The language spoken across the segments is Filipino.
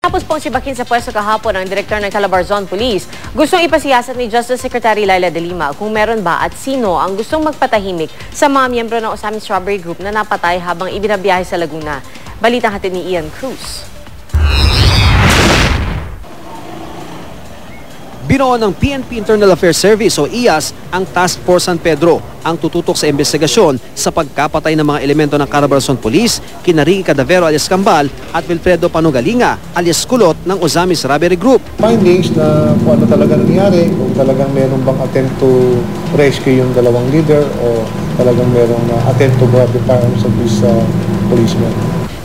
Matapos pong sibakin sa pwesto kahapon ang direktor ng Calabarzon Police, gustong ipasiyasat ni Justice Secretary Leila de Lima kung meron ba at sino ang gustong magpatahimik sa mga miyembro ng Osamis Strawberry Group na napatay habang ibinabiyahe sa Laguna. Balitang hatid ni Ian Cruz. Binuo ng PNP Internal Affairs Service o IAS ang Task Force San Pedro ang tututok sa investigasyon sa pagkapatay ng mga elemento ng Calabarzon Police kina Ricky Cadavero alias Kambal at Wilfredo Panugalinga alias Kulot ng Osamis Strawberry Group. Findings na kung ano talaga nangyari, kung talagang meron bang attempt to rescue yung dalawang leader o talagang merong attempt to grab the firearms of this policeman.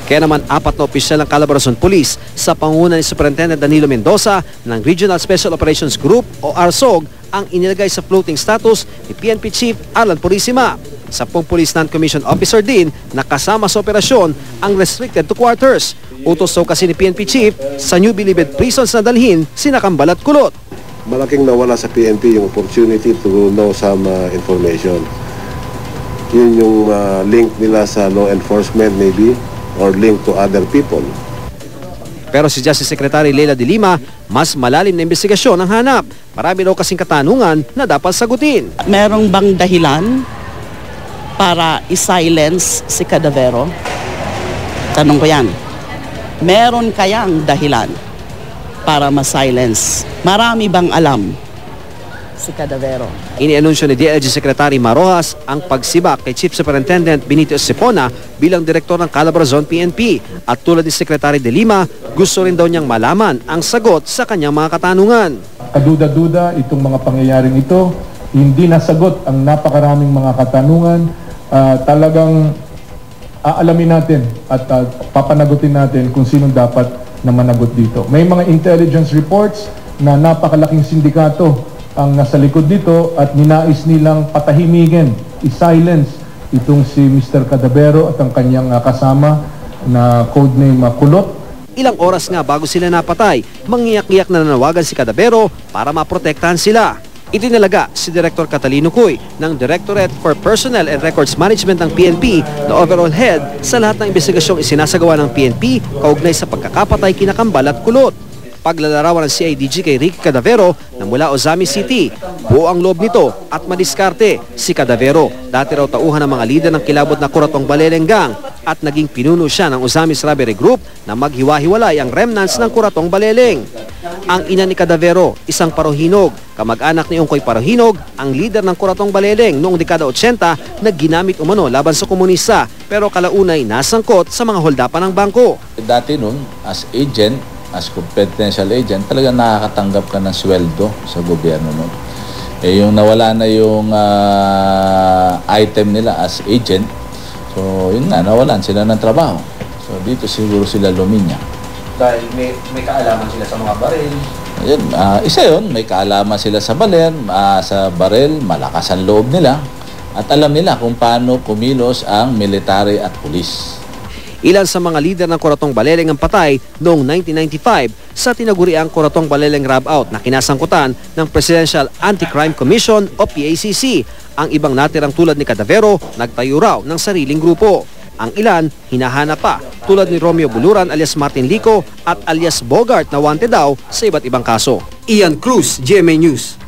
Kaya naman 4 na opisyal ng Calabarzon Police sa pangunguna ni Superintendent Danilo Mendoza ng Regional Special Operations Group o RSOG ang inilagay sa floating status ni PNP Chief Arlan Purisima. 10 Police Non-Commissioned Officer din na kasama sa operasyon ang restricted to quarters. Utos daw kasi ni PNP Chief sa New Bilibid prisons na dalhin sina Kambal at Kulot. Malaking nawala sa PNP yung opportunity to know some information. Yun yung link nila sa law enforcement maybe or link to other people. Pero si Justice Secretary Leila de Lima, mas malalim na investigasyon ang hanap. Marami daw kasing katanungan na dapat sagutin. Merong bang dahilan para i-silence si Cadavero? Tanong ko yan. Meron kayang dahilan para ma-silence? Marami bang alam si Cadavero? Inianunsyo ni DLG Secretary Marojas ang pagsibak kay Chief Superintendent Benito Estepona bilang direktor ng Calabarzon PNP. At tulad ni Secretary de Lima, gusto rin daw niyang malaman ang sagot sa kanyang mga katanungan. Kaduda-duda itong mga pangyayaring ito, hindi nasagot ang napakaraming mga katanungan. Talagang aalamin natin at papanagutin natin kung sino dapat na managot dito. May mga intelligence reports na napakalaking sindikato ang nasa likod dito at ninais nilang patahimigin, i-silence itong si Mr. Cadavero at ang kanyang kasama na codename Kulot. Ilang oras nga bago sila napatay, mangiyak-iyak na nanawagan si Cadavero para maprotektahan sila. Itinalaga si Director Catalino Cuy ng Directorate for Personnel and Records Management ng PNP na overall head sa lahat ng investigasyong isinasagawa ng PNP kaugnay sa pagkakapatay kina Kambal at Kulot. Paglalarawan ng CIDG kay Ricky Cadavero na mula Ozamis City. Buo ang loob nito at madiskarte si Cadavero. Dati raw tauhan ng mga lider ng kilabot na Kuratong Baleleng Gang at naging pinuno siya ng Ozamis Strawberry Group na maghiwa-hiwalay ang remnants ng Kuratong Baleleng. Ang ina ni Cadavero, isang Parohinog, kamag-anak ni Ungkoy Parohinog, ang lider ng Kuratong Baleleng noong dekada 80 na ginamit umano laban sa komunista pero kalaunay nasangkot sa mga holdapan ng bangko. Dati noon, as agent, as confidential agent, talaga nakakatanggap ka ng sweldo sa gobyerno noon. Yung nawala na yung item nila as agent, so yun nga, nawalan sila ng trabaho. So dito siguro sila luminya. Dahil may kaalaman sila sa mga baril. Ayun, isa yun, may kaalaman sila sa baril, malakas ang loob nila, at alam nila kung paano kumilos ang military at police. Ilan sa mga lider ng Kuratong Baleleng ang patay noong 1995 sa tinaguriang Kuratong Baleleng Rub-Out na kinasangkutan ng Presidential Anti-Crime Commission o PACC. Ang ibang natirang tulad ni Cadavero, nagtayo raw ng sariling grupo. Ang ilan, hinahanap pa, tulad ni Romeo Buluran alias Martin Lico at alias Bogart na wanted daw sa iba't ibang kaso. Ian Cruz, GMA News.